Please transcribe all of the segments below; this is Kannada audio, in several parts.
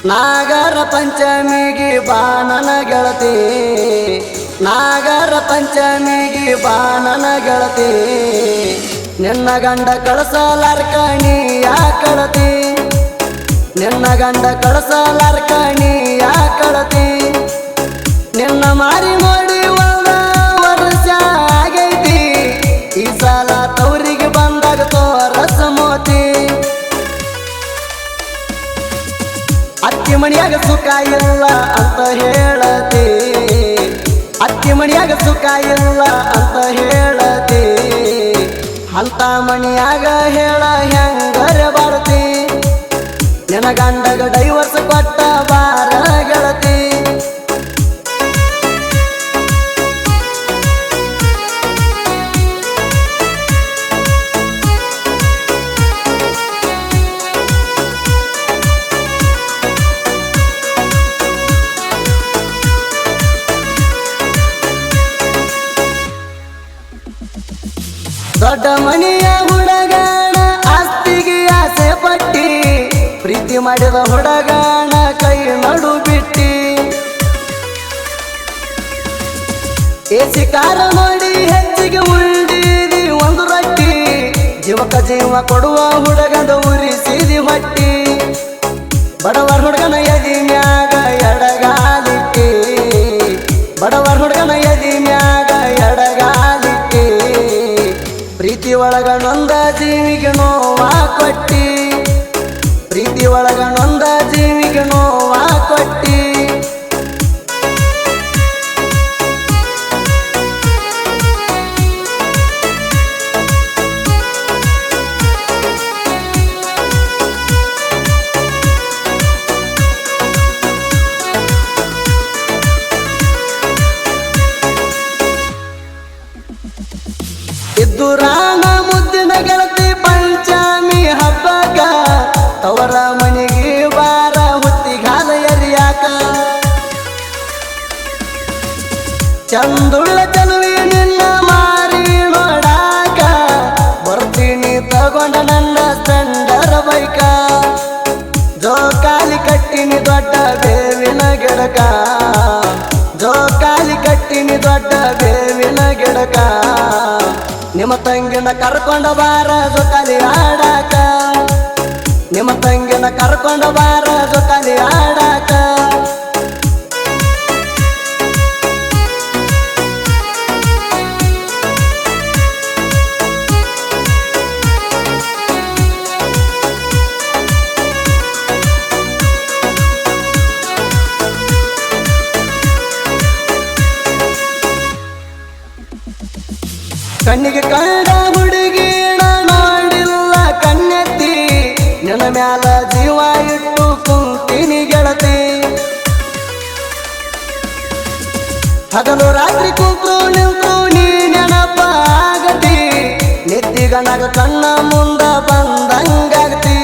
ನಾಗರ ಪಂಚಮಿಗೆ ಬಾ ನನ್ನ ಗೆಳತಿ, ನಾಗರ ಪಂಚಮಿಗೆ ಬಾ ನನ್ನ ಗೆಳತಿ, ನಿನ್ನ ಗಂಡ ಕಳಸಲಾರ್ಕ ನೀ ಯಾಕಳತಿ, ನಿನ್ನ ಗಂಡ ಕಳಸಲಾರ್ಕ ನೀ ಯಾಕಳತಿ, ನಿನ್ನ ಮಾರಿ ನೋಡಿ ಒಂದ ವರ್ಷ ಆಗೈತಿ, ಈ ಸಲ ತವರಿಗೆ ಬಂದಾಗ ತೋರಸ ಮೋತಿ, ಅತ್ತಿ ಮಣಿಯಾಗ ಸುಖ ಇಲ್ಲ ಅಂತ ಹೇಳತಿ, ಅತ್ತಿ ಮಣಿಯಾಗ ಸುಖ ಇಲ್ಲ ಅಂತ ಹೇಳತಿ, ಅಂತ ಮಣಿಯಾಗ ಹೇಳ ಹೆಂಗರ ಬಾರತಿ, ನಿನ್ನ ಗಂಡಗ ಡೈವರ್ಸ್ ಕೊಟ್ಟ ಬಾರ ಗೆಳತಿ. ದೊಡ್ಡ ಮನೆಯ ಹುಡುಗನ ಆಸ್ತಿಗೆ ಆಸೆ ಪಟ್ಟಿ, ಪ್ರೀತಿ ಮಾಡಿದ ಹುಡುಗನ ಕೈ ನಡು ಬಿಟ್ಟಿ, ಎಸಿ ಕಾರ ನೋಡಿ ಹೆಚ್ಚಿಗೆ ಉಳಿದಿದಿ ಒಂದು ರೊಟ್ಟಿ, ಜೀವಕ ಜೀವ ಕೊಡುವ ಹುಡುಗದ ಉರಿಸಿದಿ ಹೊಟ್ಟಿ, ಬಡವರ ಹುಡುಗನ ಎದಿ ಮ್ಯಾಗ ಎಡಗಾಲಿಟ್ಟಿ, ಬಡವರ ಹುಡುಗನ ಎದಿ ಮ್ಯಾಗ ಎಡಗಾಲಿಟ್ಟಿ, ಪ್ರೀತಿ ಒಳಗ ನೊಂದ ಜೀವಿಗೆ ನೋವಾ ಕೊಟ್ಟಿ, ಪ್ರೀತಿ ಒಳಗ ನೊಂದ ಜೀವಿಗೆ ನೋವಾ ಕೊಟ್ಟಿ, ಇದ್ದುರಾನ ಮುದ್ದಿನ ಗೆಳತಿ ಪಂಚಮಿ ಹಬ್ಬಗ, ತವರ ಮನೆಗೆ ಬಾರ ಹುತ್ತಿಗಾಲ ಎರಿಯಾಕ, ಚಂದುಳ್ಳ ಚಲುವಿ ನಿನ್ನ ಮಾರಿ ನೋಡಾಕ, ಬರ್ತೀನಿ ತಗೊಂಡ ನನ್ನ ಸ್ಪೆಂಡರ ಬೈಕ, ಜೋಕಾಲಿ ಕಟ್ಟಿನಿ ದೊಡ್ಡ ಬೇವಿನ ಗಿಡಕ, ಜೋಕಾಲಿ ಕಟ್ಟಿನಿ ದೊಡ್ಡ ಬೇವಿನ ಗಿಡಕ, ನಿಮ್ಮ ತಂಗಿನ ಕರ್ಕೊಂಡ ಬಾರ ಜೋಕಾಲಿ ಆಡಾಕ, ನಿಮ್ಮ ತಂಗಿನ ಕರ್ಕೊಂಡ ಬಾರ ಜೋಕಾಲಿ ಆಡಾಕ, ಕಣ್ಣಿಗೆ ಕಂಡ ಹುಡುಗಿನ ನೋಡಿಲ್ಲ ಕಣ್ಣೆತ್ತಿ, ನಿನ್ನ ಮ್ಯಾಲ ಜೀವ ಇಟ್ಟು ಕುಂತೀನಿ ಗೆಳತಿ, ಹಗಲು ರಾತ್ರಿ ಕೂತು ನಿಂತು ನೀ ನೆನಪ ಆಗತಿ, ನಿದ್ದಿಗನಾಗ ಕಣ್ಣ ಮುಂದ ಬಂದಂಗಾಗತಿ,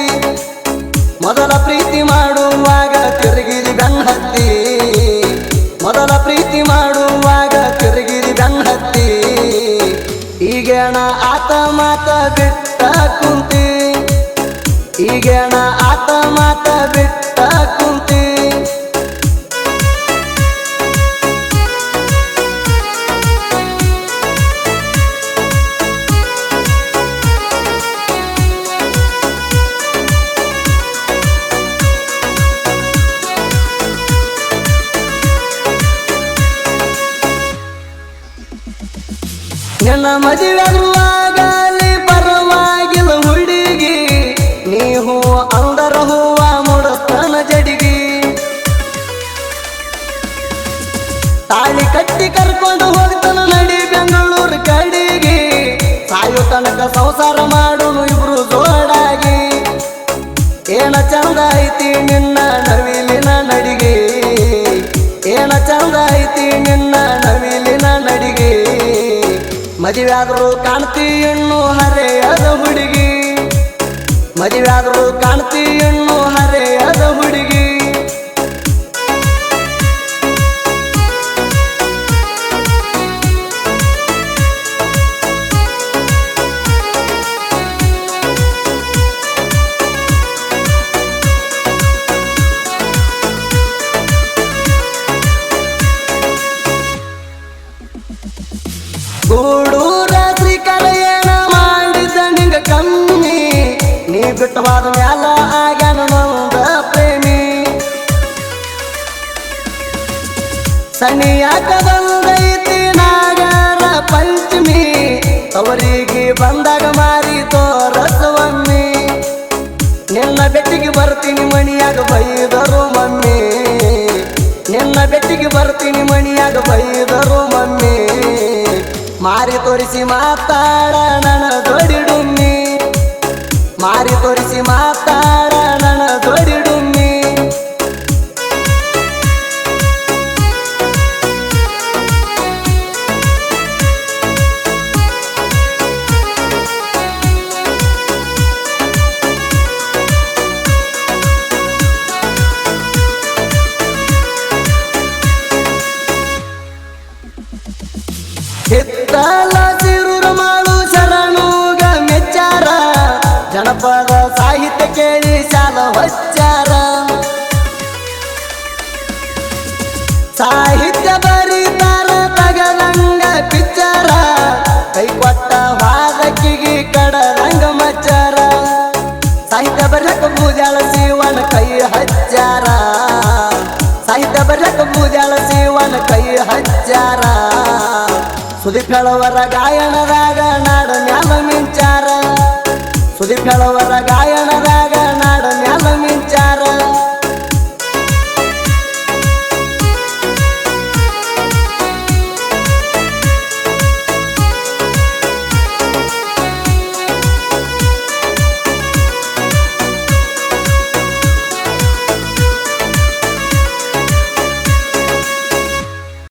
ಮೊದಲ ಪ್ರೀತಿ ಮಾಡುವಾಗ ತಿರುಗಿದಿ ಬೆನ್ನತ್ತಿ, ಮೊದಲ ಪ್ರೀತಿ ಮಾಡುವಾಗ ತಿರುಗಿದಿ ಬೆನ್ನತ್ತಿ, ಈಗೇಣ ಆತ ಮಾತ ಬಿಟ್ಟ ಕುಂತಿ, ಈಗೇಣ ಆತ ಮಾತ ಬಿಟ್ಟ ಕುಂತಿ, ನಿನ್ನ ಮದುವೆಯಾಗುವಾಗಲಿ ಪರವಾಗಿಲ್ಲ ಹುಡುಗಿ, ನೀ ಹೂವ ಅಂದರ ಹೂವ ಮುಡಸ್ತನ ಜಡಿಗಿ, ತಾಳಿ ಕಟ್ಟಿ ಕರ್ಕೊಂಡು ಹೋಗ್ತಾನ ನಡಿ ಬೆಂಗಳೂರು ಕಡಿಗಿ, ಸಾಯು ತನಕ ಸಂಸಾರ ಮಾಡೋನು ಇಬ್ರು ಜೋಡಾಗಿ, ಏನ ಚಂದ ಐತಿ ನಿನ್ನ ನವಿಲಿನ ನಡಿಗೆ, ಏನ ಚಂದ ಐತಿ ನಿನ್ನ ನವಿಲಿನ ನಡಿಗೆ, ಮದುವೆಯಾದರೂ ಕಾಣ್ತಿ ಇನ್ನು ಹರೆಯದ ಹುಡುಗಿ, ಮದುವೆಯಾದರೂ ಕಾಣ್ತಿ ಇನ್ನು ಹರೆಯದ ಹುಡುಗಿ, ಬಿಟ್ಟವಾದ ಮ್ಯಾಲ ಆಗ್ಯಾನ ನೊಂದ ಪ್ರೇಮಿ ಸನಿಯಾಕ ಬಂದೈತಿ ನಾಗರ ಪಂಚಮಿ ಅವರಿಗೆ ಬಂದಾಗ ಮಾರಿ ತೋರಸವಮ್ಮಿ ನಿನ್ನ ಬೆಟ್ಟಿಗೆ ಬರ್ತೀನಿ ಮಣಿಯಾಗ ಬೈದರು ಮಮ್ಮಿ ನಿನ್ನ ಬೆಟ್ಟಿಗೆ ಬರ್ತೀನಿ ಮಣಿಯಾಗ ಬೈದರು ಮಮ್ಮಿ ಮಾರಿ ತೋರಿಸಿ ಮಾತಾಡ ನನ್ನ ದೊಡಿಡುಮ್ಮಿ ಮಾರಿ ತೋರಿಸಿ ಮಾತಾಡ ನನ್ನ ದೊಡಿಡುಮ್ಮಿ ಹಿತ್ತಲ ಸಿರುರ ಮಾಡು ಶರಣುಗ ಮೆಚ್ಚಾರ ಜನಪದ ಸಾಹಿತ್ಯ ಕೇಳಿ ಶಾಲ ಹೊಚ್ಚಾರ ಸಾಹಿತ್ಯ ಬರೀತಾರ ತಗದಂಗ ಪಿಚ್ಚಾರ ಕೈ ಕೊಟ್ಟ ವಾದಕ್ಕಿಗೆ ಕಡದಂಗ ಮಚ್ಚಾರ ಸಾಹಿತ್ಯ ಬರ್ಲಕ್ಕ ಬೂದ್ಯಾಳ ಶಿವನ ಕೈ ಹಚ್ಚಾರ ಸಾಹಿತ್ಯ ಬರ್ಲಕ್ಕ ಬೂದ್ಯಾಳ ಶಿವನ ಕೈ ಹಚ್ಚಾರ ಸುದೀಪ್ ಹೇಳವರ ಗಾಯನದಾಗ ನಾಡ ಮ್ಯಾಲ ಮಿಂಚಾರ ಸುದೀಪ್ ಹೇಳವರ ಗಾಯನ